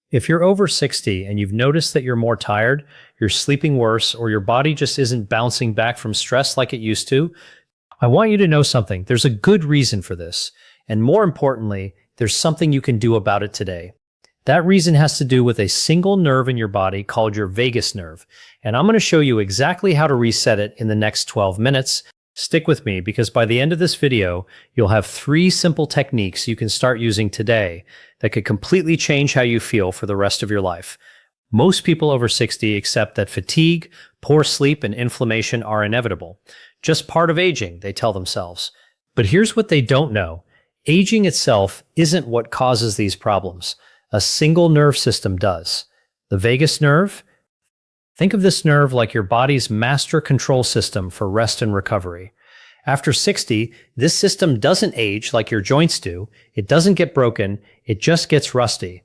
If you're over 60 and you've noticed that you're more tired, you're sleeping worse, or your body just isn't bouncing back from stress like it used to, I want you to know something. There's a good reason for this. And more importantly, there's something you can do about it today. That reason has to do with a single nerve in your body called your vagus nerve. And I'm going to show you exactly how to reset it in the next 12 minutes. Stick with me because by the end of this video, you'll have 3 simple techniques you can start using today that could completely change how you feel for the rest of your life. Most people over 60 accept that fatigue, poor sleep, and inflammation are inevitable. Just part of aging, they tell themselves. But here's what they don't know. Aging itself isn't what causes these problems. A single nerve system does. The vagus nerve? Think of this nerve like your body's master control system for rest and recovery. After 60, this system doesn't age like your joints do. It doesn't get broken. It just gets rusty,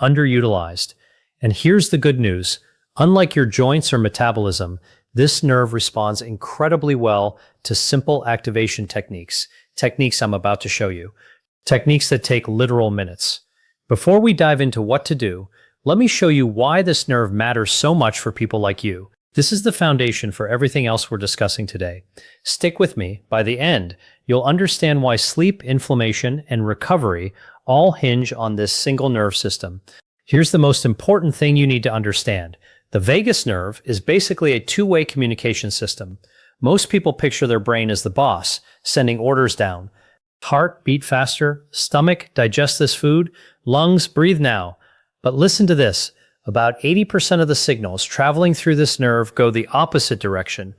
underutilized. And here's the good news. Unlike your joints or metabolism, this nerve responds incredibly well to simple activation techniques. Techniques I'm about to show you. Techniques that take literal minutes. Before we dive into what to do, let me show you why this nerve matters so much for people like you. This is the foundation for everything else we're discussing today. Stick with me. By the end, you'll understand why sleep, inflammation, and recovery all hinge on this single nerve system. Here's the most important thing you need to understand. The vagus nerve is basically a two-way communication system. Most people picture their brain as the boss, sending orders down. Heart, beat faster. Stomach, digest this food. Lungs, breathe now. But listen to this. About 80% of the signals traveling through this nerve go the opposite direction,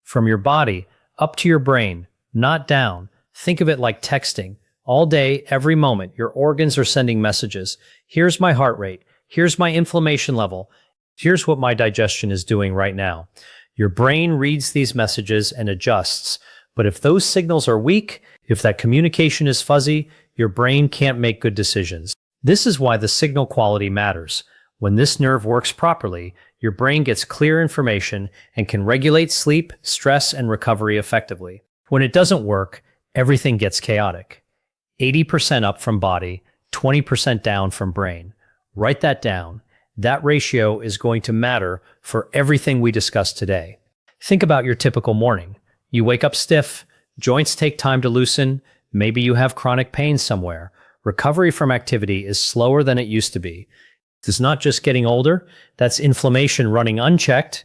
from your body up to your brain, not down. Think of it like texting. All day, every moment, your organs are sending messages. Here's my heart rate. Here's my inflammation level. Here's what my digestion is doing right now. Your brain reads these messages and adjusts. But if those signals are weak, if that communication is fuzzy, your brain can't make good decisions. This is why the signal quality matters. When this nerve works properly, your brain gets clear information and can regulate sleep, stress, and recovery effectively. When it doesn't work, everything gets chaotic. 80% up from body, 20% down from brain. Write that down. That ratio is going to matter for everything we discussed today. Think about your typical morning. You wake up stiff, joints take time to loosen, maybe you have chronic pain somewhere. Recovery from activity is slower than it used to be. It's not just getting older, that's inflammation running unchecked.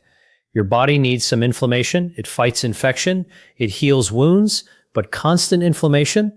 Your body needs some inflammation, it fights infection, it heals wounds, but constant inflammation,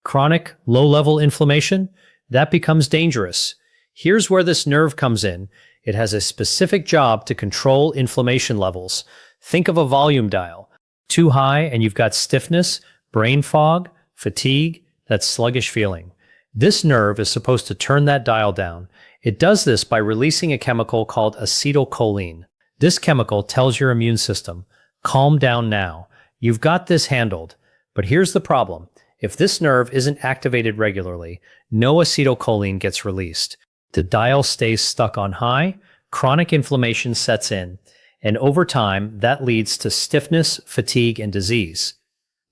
chronic, low-level inflammation, that becomes dangerous. Here's where this nerve comes in. It has a specific job to control inflammation levels. Think of a volume dial. Too high and you've got stiffness, brain fog, fatigue, that sluggish feeling. This nerve is supposed to turn that dial down. It does this by releasing a chemical called acetylcholine. This chemical tells your immune system, calm down now. You've got this handled. But here's the problem. If this nerve isn't activated regularly, no acetylcholine gets released. The dial stays stuck on high, chronic inflammation sets in, and over time, that leads to stiffness, fatigue, and disease.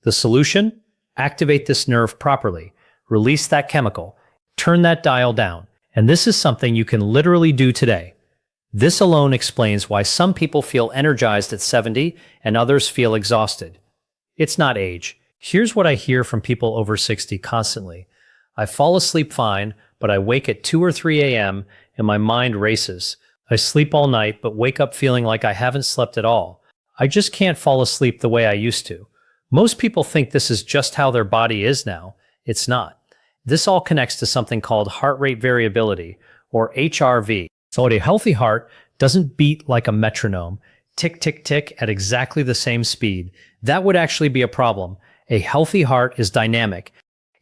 The solution? Activate this nerve properly. Release that chemical. Turn that dial down. And this is something you can literally do today. This alone explains why some people feel energized at 70 and others feel exhausted. It's not age. Here's what I hear from people over 60 constantly. I fall asleep fine, but I wake at 2 or 3 a.m. and my mind races. I sleep all night, but wake up feeling like I haven't slept at all. I just can't fall asleep the way I used to. Most people think this is just how their body is now. It's not. This all connects to something called heart rate variability, or HRV. So a healthy heart doesn't beat like a metronome, tick, tick, tick at exactly the same speed. That would actually be a problem. A healthy heart is dynamic.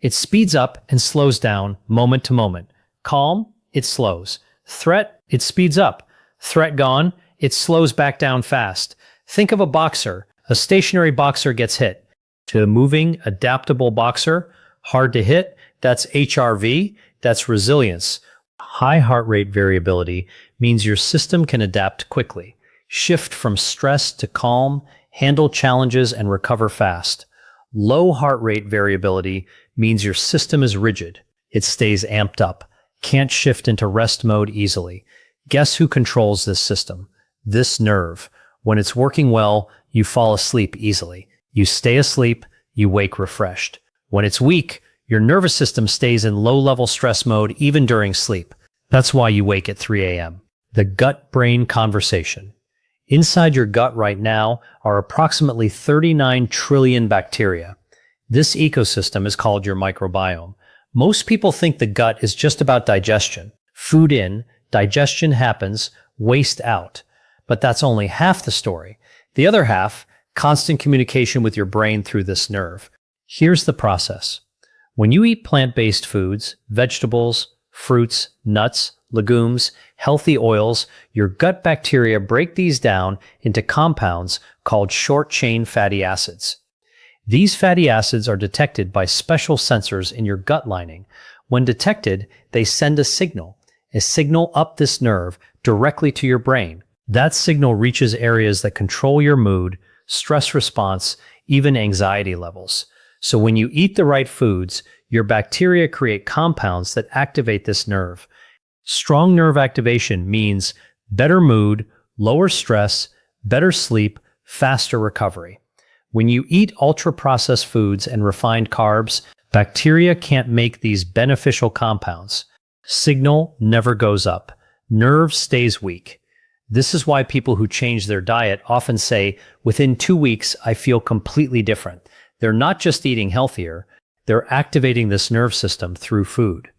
It speeds up and slows down moment to moment. Calm, it slows. Threat, it speeds up. Threat gone, it slows back down fast. Think of a boxer. A stationary boxer gets hit. To a moving, adaptable boxer, hard to hit, that's HRV, that's resilience. High heart rate variability means your system can adapt quickly, shift from stress to calm, handle challenges, and recover fast. Low heart rate variability means your system is rigid. It stays amped up. can't shift into rest mode easily. Guess who controls this system? This nerve. When it's working well, you fall asleep easily. You stay asleep, you wake refreshed. When it's weak, your nervous system stays in low-level stress mode even during sleep. That's why you wake at 3 a.m. The gut-brain conversation. Inside your gut right now are approximately 39 trillion bacteria. This ecosystem is called your microbiome. Most people think the gut is just about digestion. Food in, digestion happens, waste out. But that's only half the story. The other half, constant communication with your brain through this nerve. Here's the process. When you eat plant-based foods, vegetables, fruits, nuts, legumes, healthy oils, your gut bacteria break these down into compounds called short-chain fatty acids. These fatty acids are detected by special sensors in your gut lining. When detected, they send a signal up this nerve directly to your brain. That signal reaches areas that control your mood, stress response, even anxiety levels. So when you eat the right foods, your bacteria create compounds that activate this nerve. Strong nerve activation means better mood, lower stress, better sleep, faster recovery. When you eat ultra-processed foods and refined carbs, bacteria can't make these beneficial compounds. Signal never goes up. Nerve stays weak. This is why people who change their diet often say, within 2 weeks, I feel completely different. They're not just eating healthier, they're activating this nerve system through food.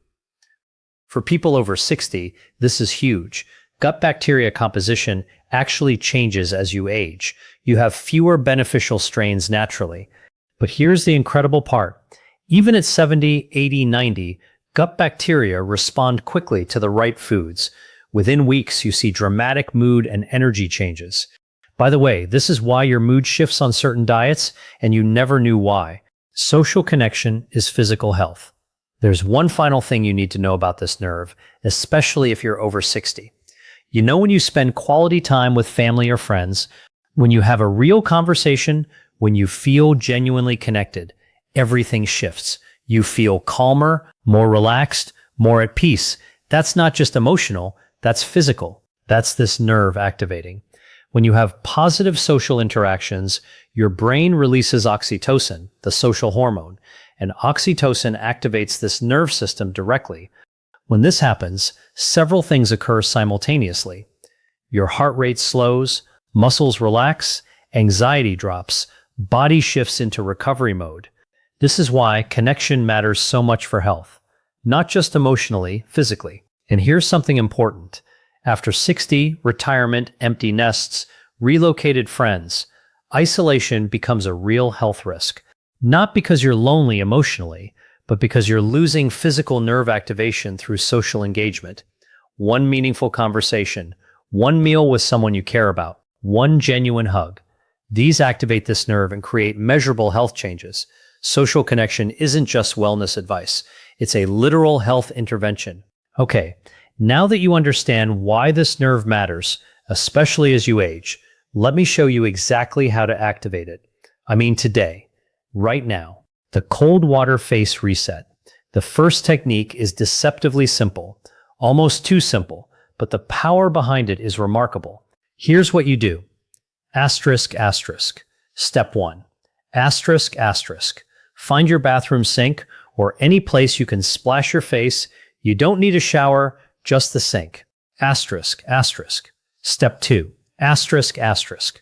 For people over 60, this is huge. Gut bacteria composition actually changes as you age. You have fewer beneficial strains naturally. But here's the incredible part. Even at 70, 80, 90, gut bacteria respond quickly to the right foods. Within weeks, you see dramatic mood and energy changes. By the way, this is why your mood shifts on certain diets, and you never knew why. Social connection is physical health. There's one final thing you need to know about this nerve, especially if you're over 60. You know when you spend quality time with family or friends, when you have a real conversation, when you feel genuinely connected, everything shifts. You feel calmer, more relaxed, more at peace. That's not just emotional, that's physical. That's this nerve activating. When you have positive social interactions, your brain releases oxytocin, the social hormone, and oxytocin activates this nerve system directly. When this happens, several things occur simultaneously. Your heart rate slows, muscles relax, anxiety drops, body shifts into recovery mode. This is why connection matters so much for health, not just emotionally, physically. And here's something important. After 60, retirement, empty nests, relocated friends, isolation becomes a real health risk. Not because you're lonely emotionally, but because you're losing physical nerve activation through social engagement. One meaningful conversation, one meal with someone you care about, one genuine hug. These activate this nerve and create measurable health changes. Social connection isn't just wellness advice. It's a literal health intervention. Okay, now that you understand why this nerve matters, especially as you age, let me show you exactly how to activate it. I mean today, right now. The cold water face reset. The first technique is deceptively simple, almost too simple, but the power behind it is remarkable. Here's what you do. Asterisk, asterisk. Step 1. Asterisk, asterisk. Find your bathroom sink or any place you can splash your face. You don't need a shower, just the sink. Asterisk, asterisk. Step 2. Asterisk, asterisk.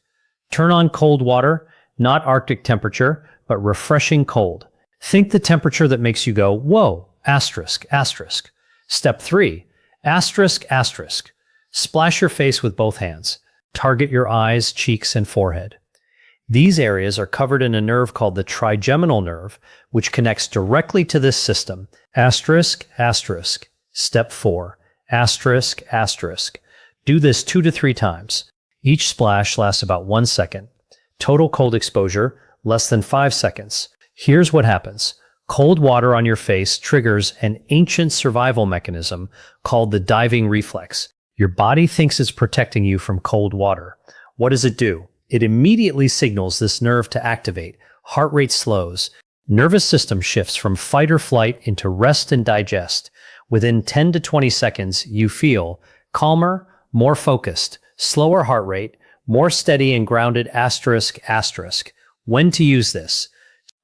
Turn on cold water, not Arctic temperature, but refreshing cold. Think the temperature that makes you go, whoa, asterisk, asterisk. Step 3. Asterisk, asterisk. Splash your face with both hands. Target your eyes, cheeks, and forehead. These areas are covered in a nerve called the trigeminal nerve, which connects directly to this system. Asterisk, asterisk. Step 4. Asterisk, asterisk. Do this 2 to 3 times. Each splash lasts about 1 second. Total cold exposure, less than 5 seconds. Here's what happens. Cold water on your face triggers an ancient survival mechanism called the diving reflex. Your body thinks it's protecting you from cold water. What does it do? It immediately signals this nerve to activate. Heart rate slows. Nervous system shifts from fight or flight into rest and digest. Within 10 to 20 seconds, you feel calmer, more focused, slower heart rate, more steady and grounded asterisk asterisk. When to use this?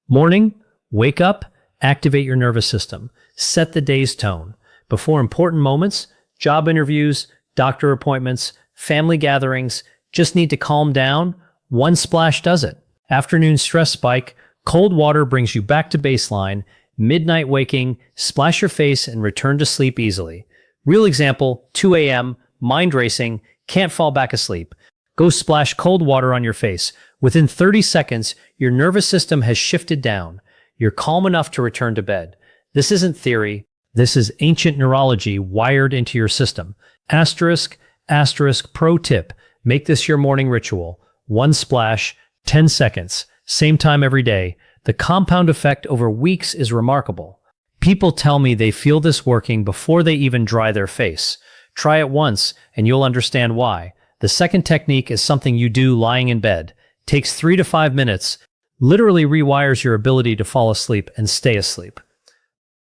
Morning, wake up, activate your nervous system, set the day's tone. Before important moments, job interviews, doctor appointments, family gatherings, just need to calm down. One splash does it. Afternoon stress spike, cold water brings you back to baseline. Midnight waking, splash your face and return to sleep easily. Real example, 2 a.m., mind racing, can't fall back asleep. Go splash cold water on your face. Within 30 seconds, your nervous system has shifted down. You're calm enough to return to bed. This isn't theory. This is ancient neurology wired into your system. Asterisk, asterisk, pro tip. Make this your morning ritual. One splash, 10 seconds, same time every day. The compound effect over weeks is remarkable. People tell me they feel this working before they even dry their face. Try it once and you'll understand why. The second technique is something you do lying in bed. Takes 3 to 5 minutes, literally rewires your ability to fall asleep and stay asleep.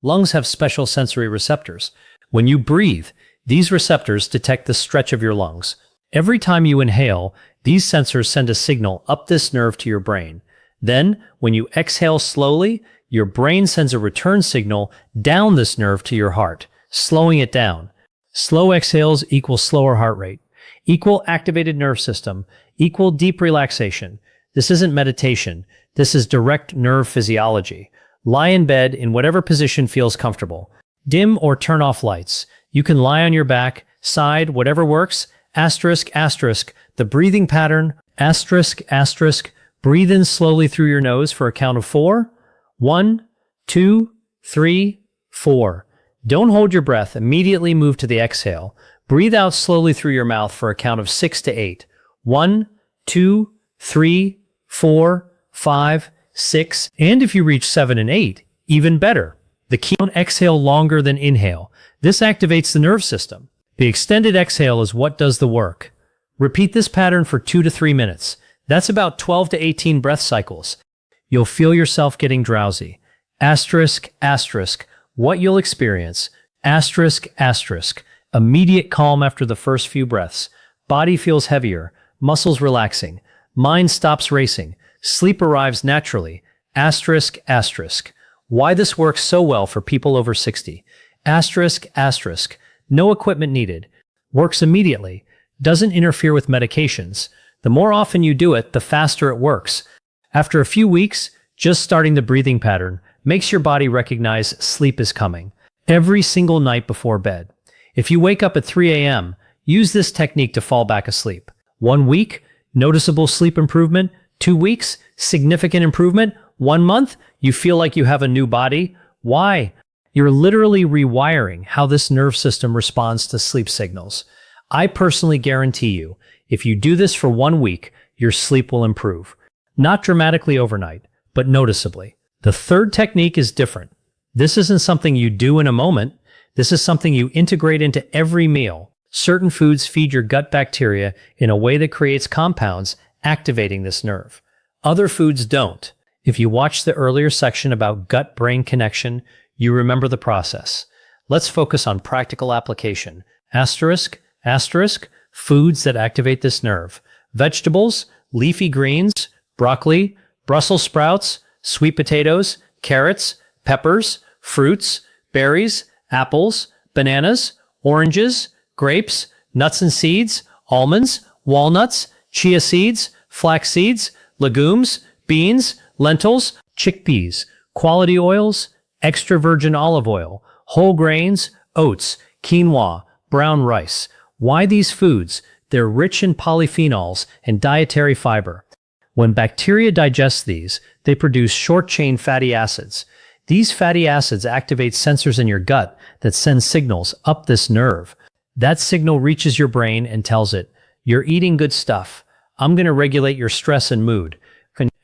Lungs have special sensory receptors. When you breathe, these receptors detect the stretch of your lungs. Every time you inhale, these sensors send a signal up this nerve to your brain. Then, when you exhale slowly, your brain sends a return signal down this nerve to your heart, slowing it down. Slow exhales equal slower heart rate, equal activated nerve system, equal deep relaxation. This isn't meditation. This is direct nerve physiology. Lie in bed in whatever position feels comfortable. Dim or turn off lights. You can lie on your back, side, whatever works. Asterisk, asterisk, the breathing pattern, asterisk, asterisk, breathe in slowly through your nose for a count of 4. 1, 2, 3, 4. Don't hold your breath. Immediately move to the exhale. Breathe out slowly through your mouth for a count of 6 to 8. 1, 2, 3, 4, 5, 6. And if you reach 7 and 8, even better. The key: exhale longer than inhale. This activates the nerve system. The extended exhale is what does the work. Repeat this pattern for 2 to 3 minutes. That's about 12 to 18 breath cycles. You'll feel yourself getting drowsy. Asterisk, asterisk, what you'll experience. Asterisk, asterisk, immediate calm after the first few breaths. Body feels heavier, muscles relaxing, mind stops racing, sleep arrives naturally. Asterisk, asterisk, why this works so well for people over 60. Asterisk, asterisk, no equipment needed. Works immediately. Doesn't interfere with medications. The more often you do it, the faster it works. After a few weeks, just starting the breathing pattern makes your body recognize sleep is coming. Every single night before bed. If you wake up at 3 a.m., use this technique to fall back asleep. 1 week, noticeable sleep improvement. 2 weeks, significant improvement. 1 month, you feel like you have a new body. Why? You're literally rewiring how this nerve system responds to sleep signals. I personally guarantee you, if you do this for 1 week, your sleep will improve. Not dramatically overnight, but noticeably. The third technique is different. This isn't something you do in a moment. This is something you integrate into every meal. Certain foods feed your gut bacteria in a way that creates compounds activating this nerve. Other foods don't. If you watched the earlier section about gut-brain connection, you remember the process. Let's focus on practical application. Asterisk, asterisk, foods that activate this nerve. Vegetables, leafy greens, broccoli, Brussels sprouts, sweet potatoes, carrots, peppers, fruits, berries, apples, bananas, oranges, grapes, nuts and seeds, almonds, walnuts, chia seeds, flax seeds, legumes, beans, lentils, chickpeas, quality oils, extra virgin olive oil, whole grains, oats, quinoa, brown rice. Why these foods? They're rich in polyphenols and dietary fiber. When bacteria digest these, they produce short-chain fatty acids. These fatty acids activate sensors in your gut that send signals up this nerve. That signal reaches your brain and tells it, you're eating good stuff. I'm going to regulate your stress and mood.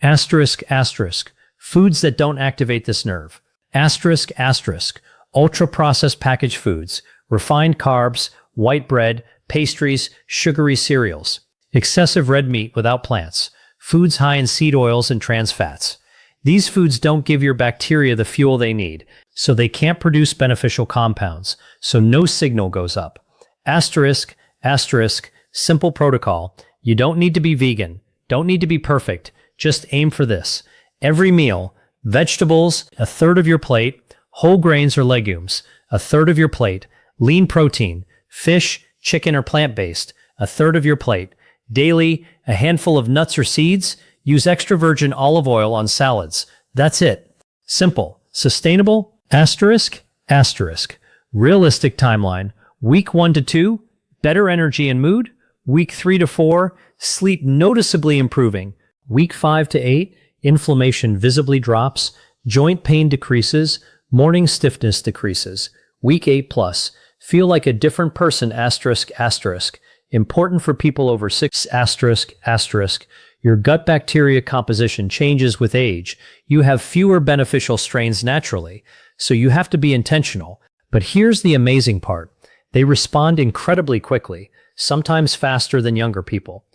Asterisk, asterisk, foods that don't activate this nerve. Asterisk, asterisk, ultra-processed packaged foods, refined carbs, white bread, pastries, sugary cereals. Excessive red meat without plants. Foods high in seed oils and trans fats. These foods don't give your bacteria the fuel they need. so they can't produce beneficial compounds, so no signal goes up. Asterisk, asterisk, simple protocol. You don't need to be vegan, don't need to be perfect, just aim for this. Every meal, vegetables, a third of your plate, whole grains or legumes, a third of your plate, lean protein, fish, chicken or plant-based, a third of your plate. Daily, a handful of nuts or seeds, use extra virgin olive oil on salads. That's it. Simple. Sustainable? Asterisk, asterisk. Realistic timeline. Week 1 to 2, better energy and mood. Week 3 to 4, sleep noticeably improving. Week 5 to 8, inflammation visibly drops. Joint pain decreases. Morning stiffness decreases. Week 8 plus, feel like a different person, asterisk, asterisk. Important for people over 6, asterisk, asterisk. Your gut bacteria composition changes with age. You have fewer beneficial strains naturally, so you have to be intentional. But here's the amazing part. They respond incredibly quickly, sometimes faster than younger people.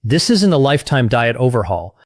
This isn't a lifetime diet overhaul.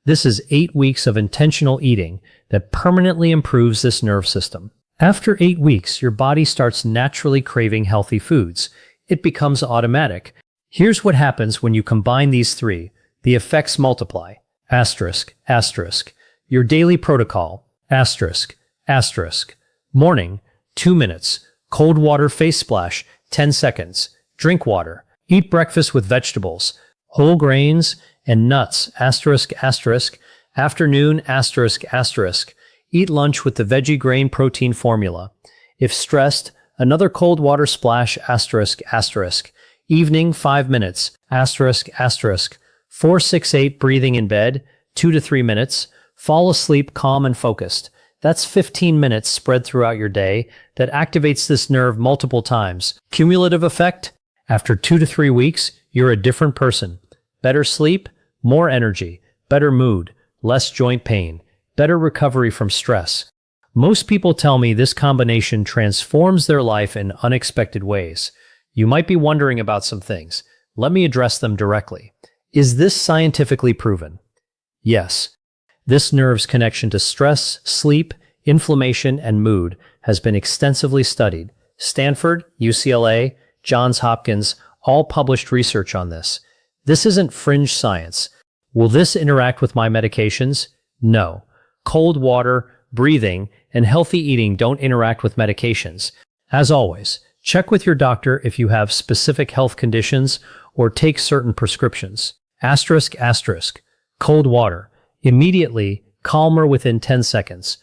This is 8 weeks of intentional eating that permanently improves this nerve system. After 8 weeks, your body starts naturally craving healthy foods. It becomes automatic. Here's what happens when you combine these three. The effects multiply. Asterisk, asterisk. Your daily protocol. Asterisk, asterisk. Morning, 2 minutes. Cold water face splash, 10 seconds. Drink water. Eat breakfast with vegetables, whole grains, and nuts. Asterisk, asterisk. Afternoon, asterisk, asterisk. Eat lunch with the veggie grain protein formula. If stressed, another cold water splash, asterisk, asterisk. Evening, 5 minutes, asterisk, asterisk. 4-6-8 breathing in bed, 2 to 3 minutes. Fall asleep calm and focused. That's 15 minutes spread throughout your day that activates this nerve multiple times. Cumulative effect? After 2 to 3 weeks, you're a different person. Better sleep, more energy, better mood, less joint pain, better recovery from stress. Most people tell me this combination transforms their life in unexpected ways. You might be wondering about some things. Let me address them directly. Is this scientifically proven? Yes. This nerve's connection to stress, sleep, inflammation, and mood has been extensively studied. Stanford, UCLA, Johns Hopkins, all published research on this. This isn't fringe science. Will this interact with my medications? No. Cold water, breathing, and healthy eating don't interact with medications. As always, check with your doctor if you have specific health conditions or take certain prescriptions. Asterisk, asterisk. Cold water. Immediately, calmer within 10 seconds.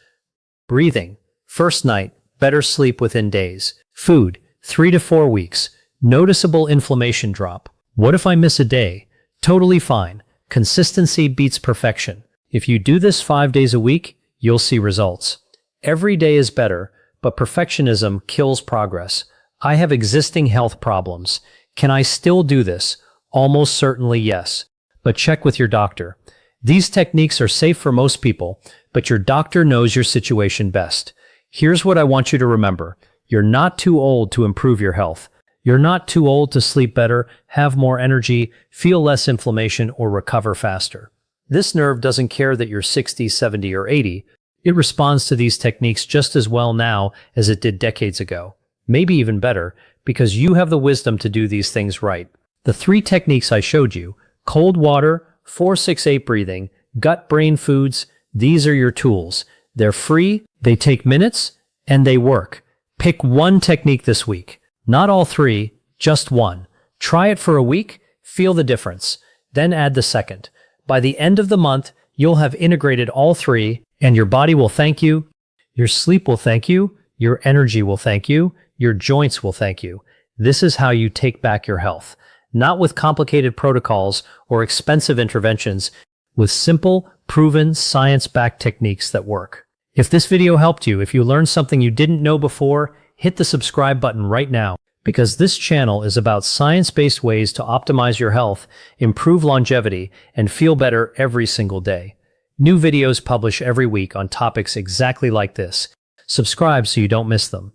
Breathing. First night, better sleep within days. Food. 3 to 4 weeks. Noticeable inflammation drop. What if I miss a day? Totally fine. Consistency beats perfection. If you do this 5 days a week, you'll see results. Every day is better, but perfectionism kills progress. I have existing health problems. Can I still do this? Almost certainly yes. But check with your doctor. These techniques are safe for most people, but your doctor knows your situation best. Here's what I want you to remember. You're not too old to improve your health. You're not too old to sleep better, have more energy, feel less inflammation, or recover faster. This nerve doesn't care that you're 60, 70, or 80. It responds to these techniques just as well now as it did decades ago. Maybe even better, because you have the wisdom to do these things right. The 3 techniques I showed you, cold water, 4-6-8 breathing, gut-brain foods, these are your tools. They're free, they take minutes, and they work. Pick one technique this week. Not all 3, just one. Try it for a week, feel the difference. Then add the second. By the end of the month, you'll have integrated all 3, and your body will thank you, your sleep will thank you, your energy will thank you, your joints will thank you. This is how you take back your health. Not with complicated protocols or expensive interventions, with simple, proven, science-backed techniques that work. If this video helped you, if you learned something you didn't know before, hit the subscribe button right now, because this channel is about science-based ways to optimize your health, improve longevity, and feel better every single day. New videos publish every week on topics exactly like this. Subscribe so you don't miss them.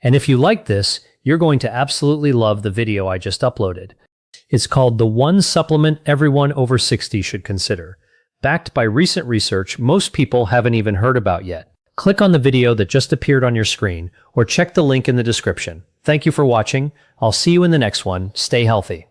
And if you like this, you're going to absolutely love the video I just uploaded. It's called The One Supplement Everyone Over 60 Should Consider. Backed by recent research most people haven't even heard about yet. Click on the video that just appeared on your screen or check the link in the description. Thank you for watching. I'll see you in the next one. Stay healthy.